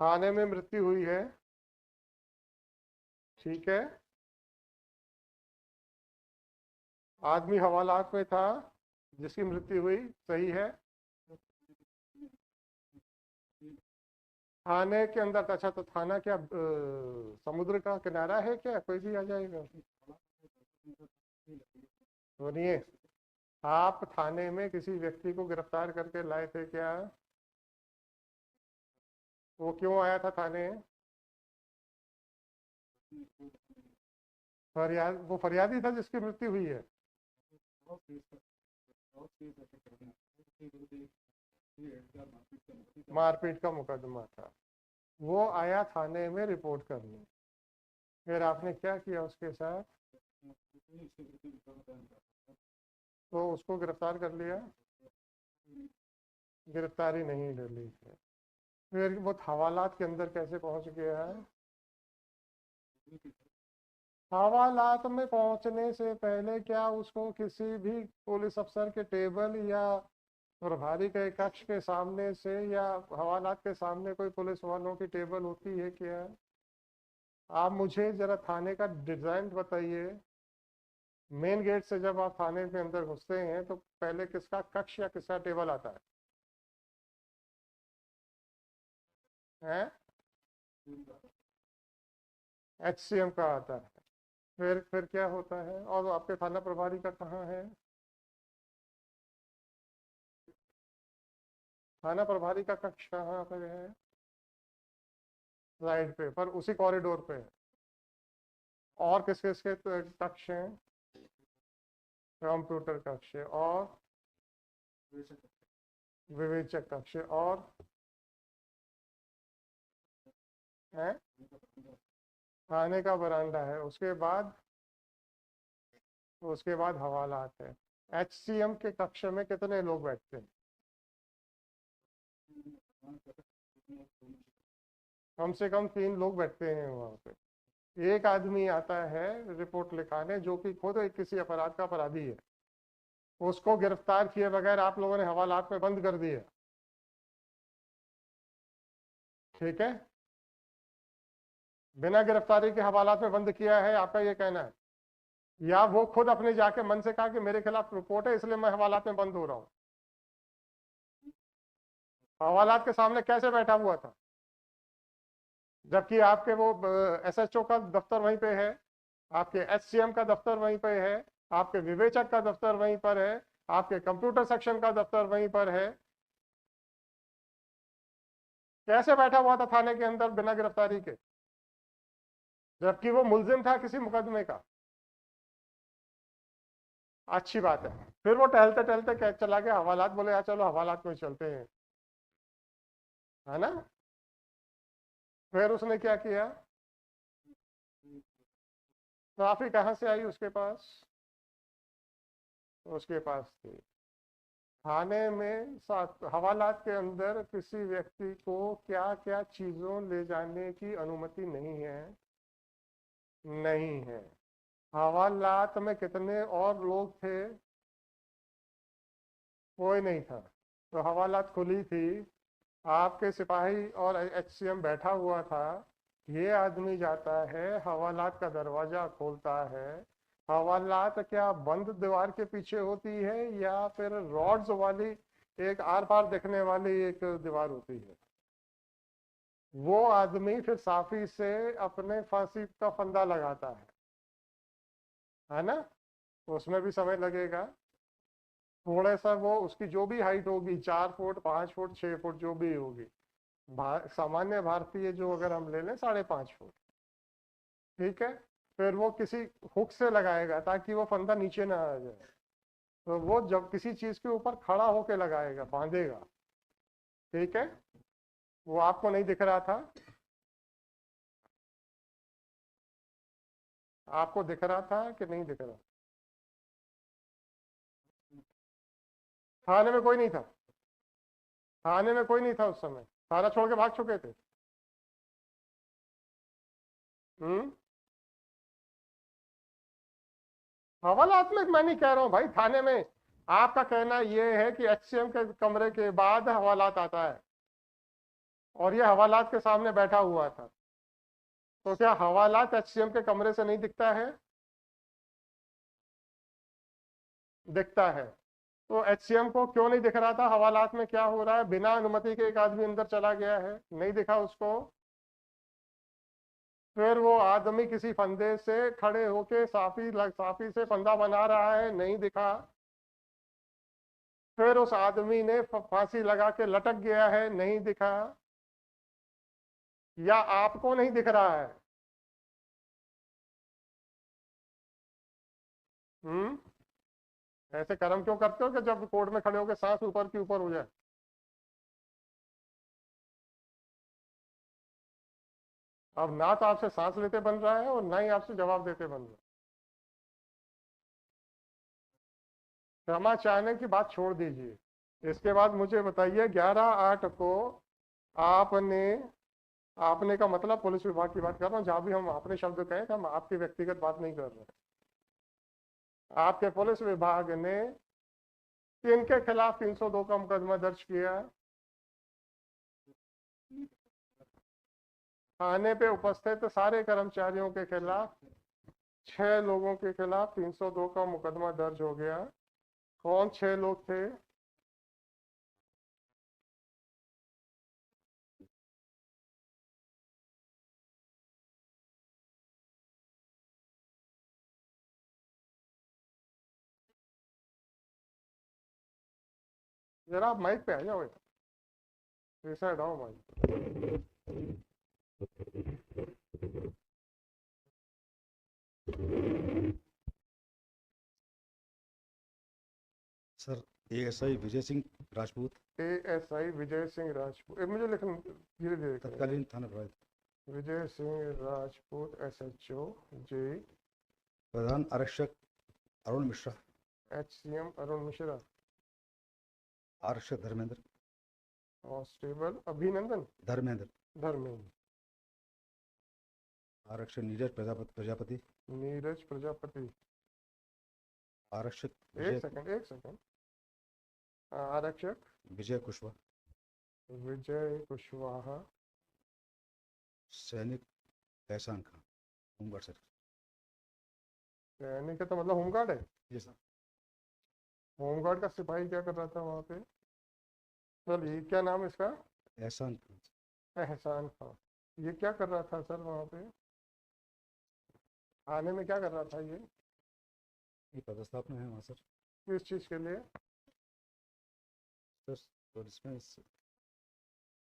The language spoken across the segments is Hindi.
थाने में मृत्यु हुई है, ठीक है। आदमी हवालात में था जिसकी मृत्यु हुई, सही है। थाने के अंदर, अच्छा तो थाना क्या समुद्र का किनारा है क्या, कोई भी आ जाएगा? सुनिए, आप थाने में किसी व्यक्ति को गिरफ्तार करके लाए थे क्या? वो क्यों आया था थाने? फरियाद, वो फरियादी था जिसकी मृत्यु हुई है। मारपीट का मुकदमा था। वो आया थाने में रिपोर्ट करने, फिर आपने क्या किया उसके साथ? तो उसको गिरफ्तार कर लिया? गिरफ्तारी नहीं डली है। फिर वो हवालात के अंदर कैसे पहुंच गया है? हवालात में पहुंचने से पहले क्या उसको किसी भी पुलिस अफसर के टेबल या प्रभारी के कक्ष के सामने से, या हवालात के सामने कोई पुलिस वालों की टेबल होती है क्या? आप मुझे जरा थाने का डिजाइन बताइए। मेन गेट से जब आप थाने के अंदर घुसते हैं तो पहले किसका कक्ष या किसका टेबल आता है? हैं? HCM का आता है। फिर क्या होता है, और आपके थाना प्रभारी का कहाँ है? थाना प्रभारी का कक्ष कहाँ पर है? राइट पे, पर उसी कॉरिडोर पे है। और किस किस के कक्ष हैं? कंप्यूटर कक्ष और विवेचक कक्ष और है थाने का बरामदा है। उसके बाद हवालात है। HCM के कक्ष में कितने लोग बैठते हैं? कम से कम 3 लोग बैठते हैं वहां पे। एक आदमी आता है रिपोर्ट लिखाने जो कि खुद एक किसी अपराध का अपराधी है, उसको गिरफ्तार किए बगैर आप लोगों ने हवालात में बंद कर दिया, ठीक है। बिना गिरफ्तारी के हवालात में बंद किया है, आपका ये कहना है? या वो खुद अपने जाके मन से कहा कि मेरे खिलाफ रिपोर्ट है इसलिए मैं हवालात में बंद हो रहा हूं? हवालात के सामने कैसे बैठा हुआ था जबकि आपके वो SHO का दफ्तर वहीं पे है, आपके HCM का दफ्तर वहीं पे है, आपके विवेचक का दफ्तर वहीं पर है, आपके कंप्यूटर सेक्शन का दफ्तर वहीं पर है? कैसे बैठा हुआ था थाने के अंदर बिना गिरफ्तारी के, जबकि वो मुलजिम था किसी मुकदमे का? अच्छी बात है। फिर वो टहलते टहलते चला गया हवालात, बोले यार चलो हवालात में चलते हैं, है ना। फिर उसने क्या किया? ट्रॉफी कहाँ से आई उसके पास? उसके पास थी। थाने में हवालात के अंदर किसी व्यक्ति को क्या क्या चीजों ले जाने की अनुमति नहीं है? नहीं है। हवालात में कितने और लोग थे? कोई नहीं था। तो हवालात खुली थी, आपके सिपाही और HCM बैठा हुआ था। ये आदमी जाता है हवालात का दरवाजा खोलता है। हवालात क्या बंद दीवार के पीछे होती है या फिर रॉड्स वाली एक आर पार देखने वाली एक दीवार होती है? वो आदमी फिर साफी से अपने फांसी का फंदा लगाता है ना। उसमें भी समय लगेगा थोड़ा सा। वो उसकी जो भी हाइट होगी, 4 फुट 5 फुट 6 फुट जो भी होगी, सामान्य भारतीय जो अगर हम ले लें 5.5 फुट, ठीक है। फिर वो किसी हुक से लगाएगा ताकि वो फंदा नीचे ना आ जाए। तो वो जब किसी चीज के ऊपर खड़ा होके लगाएगा, बांधेगा, ठीक है। वो आपको नहीं दिख रहा था? आपको दिख रहा था कि नहीं दिख रहा? थाने में कोई नहीं था? थाने में कोई नहीं था उस समय? थाना छोड़ के भाग चुके थे? हम्म। हवालात में मैं नहीं कह रहा हूँ भाई, थाने में। आपका कहना यह है कि HCM के कमरे के बाद हवालात आता है। और ये हवालात के सामने बैठा हुआ था, तो क्या हवालात एचसीएम के कमरे से नहीं दिखता है? दिखता है। तो एचसीएम को क्यों नहीं दिख रहा था हवालात में क्या हो रहा है? बिना अनुमति के एक आदमी अंदर चला गया है, नहीं दिखा उसको। फिर वो आदमी किसी फंदे से खड़े होके साफी से फंदा बना रहा है, नहीं दिखा। फिर उस आदमी ने फांसी लगा के लटक गया है, नहीं दिखा। या आपको नहीं दिख रहा है? हम्म। ऐसे कर्म क्यों करते हो कि जब कोर्ट में खड़े होकर सांस ऊपर की ऊपर हो जाए? अब ना तो आपसे सांस लेते बन रहा है और ना ही आपसे जवाब देते बन रहा है। क्षमा चाहने की बात छोड़ दीजिए। इसके बाद मुझे बताइए, 11/8 को आपने आपने का मतलब पुलिस विभाग की बात कर रहा हूँ, जहां भी हम अपने शब्द कहें तो हम आपकी व्यक्तिगत बात नहीं कर रहे। आपके पुलिस विभाग ने किनके खिलाफ 302 का मुकदमा दर्ज किया? थाने पे उपस्थित सारे कर्मचारियों के खिलाफ, 6 लोगों के खिलाफ 302 का मुकदमा दर्ज हो गया। कौन 6 लोग थे? जरा आप माइक पे आ जाओ, ऐसा हटाओ mic. Sir ASI Vijay Singh Rajput, ASI Vijay Singh Rajput, मुझे लिखना धीरे धीरे करें। तत्कालीन थाना प्रभारी। विजय सिंह राजपूत एसएचओ जी। प्रधान आरक्षक अरुण मिश्रा, एचसीएम अरुण मिश्रा। आरक्षक धर्मेंद्र कांस्टेबल अभिनंदन धर्मेंद्र, धर्मेंद्र। आरक्षक नीरज प्रजापति, नीरज प्रजापति। आरक्षक एक सेकंड। आरक्षक विजय कुशवाहा, विजय कुशवाहा। सैनिक एहसान खान, होमगार्ड सर। सैनिक का तो मतलब होमगार्ड है? जी सर। होमगार्ड का सिपाही क्या कर रहा था वहां पे? चलिए, क्या नाम है इसका? एहसान खान। एहसान खान। ये क्या कर रहा था सर वहां पे? आने में क्या कर रहा था ये? ये पदस्थापना है वहाँ सर। किस चीज के लिए? सर और इसमें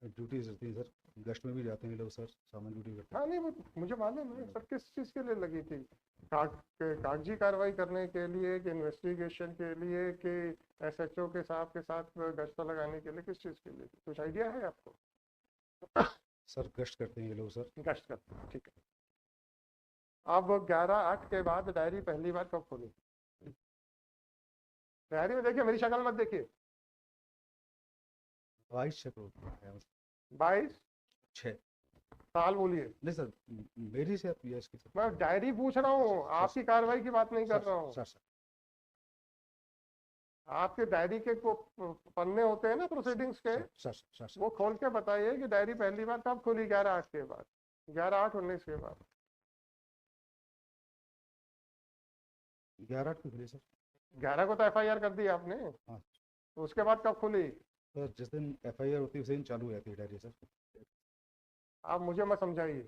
ड्यूटीज रहती है सर, गश्त में भी जाते हैं लोग सर, सामान ड्यूटी करते हाँ नहीं, मुझे मालूम है सर। किस चीज के लिए लगी थी? कागजी कार्रवाई करने के लिए कि इन्वेस्टिगेशन के लिए कि एसएचओ के साहब के साथ गश्त लगाने के लिए? किस चीज के लिए? कुछ आइडिया है आपको? हैं सर, गश्त करते हैं ये लोग सर। गश्त करते हैं, ठीक है। अब 11/8 के बाद डायरी पहली बार कब खोली? डायरी में देखिए, मेरी शक्ल मत देखिए। 22 22 6 साल बोलिए। नहीं सर, मेरी से आप यस की सर। मैं डायरी पूछ रहा हूँ, आपकी कार्रवाई की बात नहीं कर रहा हूँ। सर आपके डायरी के पन्ने होते हैं ना प्रोसीडिंग्स के, सर वो खोल के बताइए कि डायरी पहली बार कब खुली? 11/8 के बाद, 11/8/19 के बाद। 11/8 को खुली सर। 11 को तो एफआईआर कर दी आपने, हाँ तो उसके बाद कब खुली? सर, जिस दिन एफआईआर होती है उसी दिन चालू हो जाती है डायरी सर। आप मुझे मत समझाइए।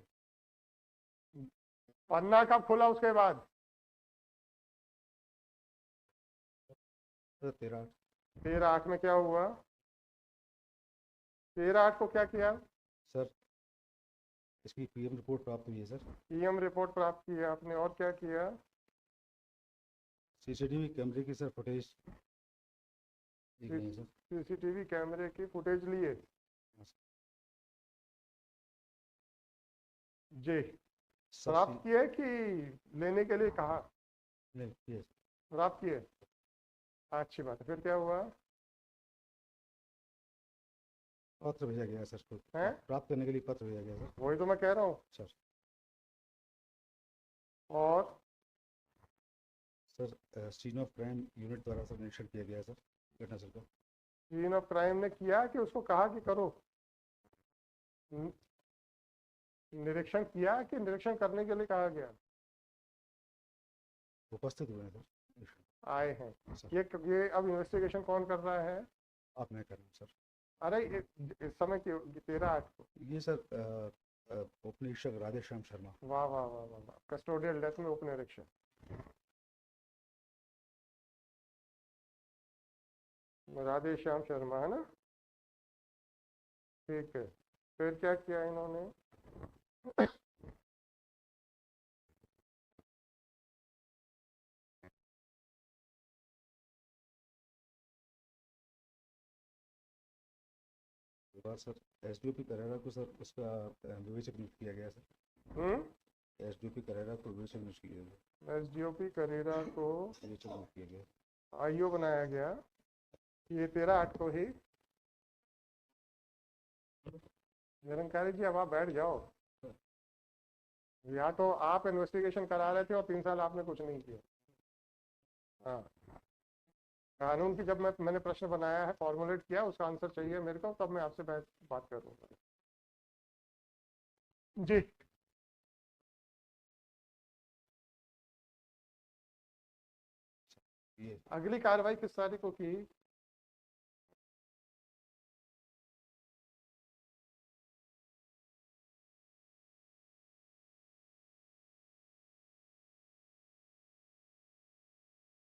पन्ना कब खुला उसके बाद? सर 13/8। 13/8 में क्या हुआ? 13/8 को क्या किया? सर इसकी पीएम रिपोर्ट प्राप्त हुई है सर। पीएम रिपोर्ट प्राप्त की आपने, और क्या किया? सीसीटीवी कैमरे की सर फुटेज दी गई है सर। सीसीटीवी कैमरे की फुटेज लिए? हाँ सर। जी। सर प्राप्त किए कि लेने के लिए कहा? नहीं, yes। प्राप्त किए, अच्छी बात है। फिर क्या हुआ? पत्र भेजा गया सर को, है? प्राप्त करने के लिए पत्र भेजा गया सर। वही तो मैं कह रहा हूँ। सर और sir scene of crime unit द्वारा सर निरीक्षण किया गया सर घटनास्थल का। सीन ऑफ क्राइम ने किया कि उसको कहा कि करो? न- निरीक्षण किया कि निरीक्षण करने के लिए कहा गया? उपस्थित हुए हैं सर। आए हैं। सर ये अब इन्वेस्टिगेशन कौन कर रहा है? आप मैं कर रहा हूँ सर। अरे इस समय की 13/8 को। ये सर उपनिरीक्षक राधेश्याम शर्मा। वाह वाह वाह वाह वाह, कस्टोडियल डेथ में उप निरीक्षक राधेश्याम शर्मा, है ना? ठीक है, फिर क्या किया इन्होंने? के बाद सर एसडीओपी करेरा को सर उसका विवेचक नियुक्त किया गया सर। हम्म। एसडीओपी करेरा को विवेचक नियुक्त किया गया। एसडीओपी करेरा को विवेचक नियुक्त किया गया। आईओ बनाया गया, ये 13/8 को ही। निरंकारी जी अब आप बैठ जाओ। या तो आप इन्वेस्टिगेशन करा रहे थे और 3 साल आपने कुछ नहीं किया। हाँ, कानून की जब मैंने प्रश्न बनाया है, फॉर्मुलेट किया, उसका आंसर चाहिए मेरे को, तब मैं आपसे बात करूंगा। जी। ये अगली कार्रवाई किस तारीख को की?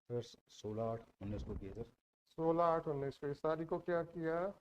सर 16/8/19 को किया सर। 16/8/19 को। इस तारीख को क्या किया?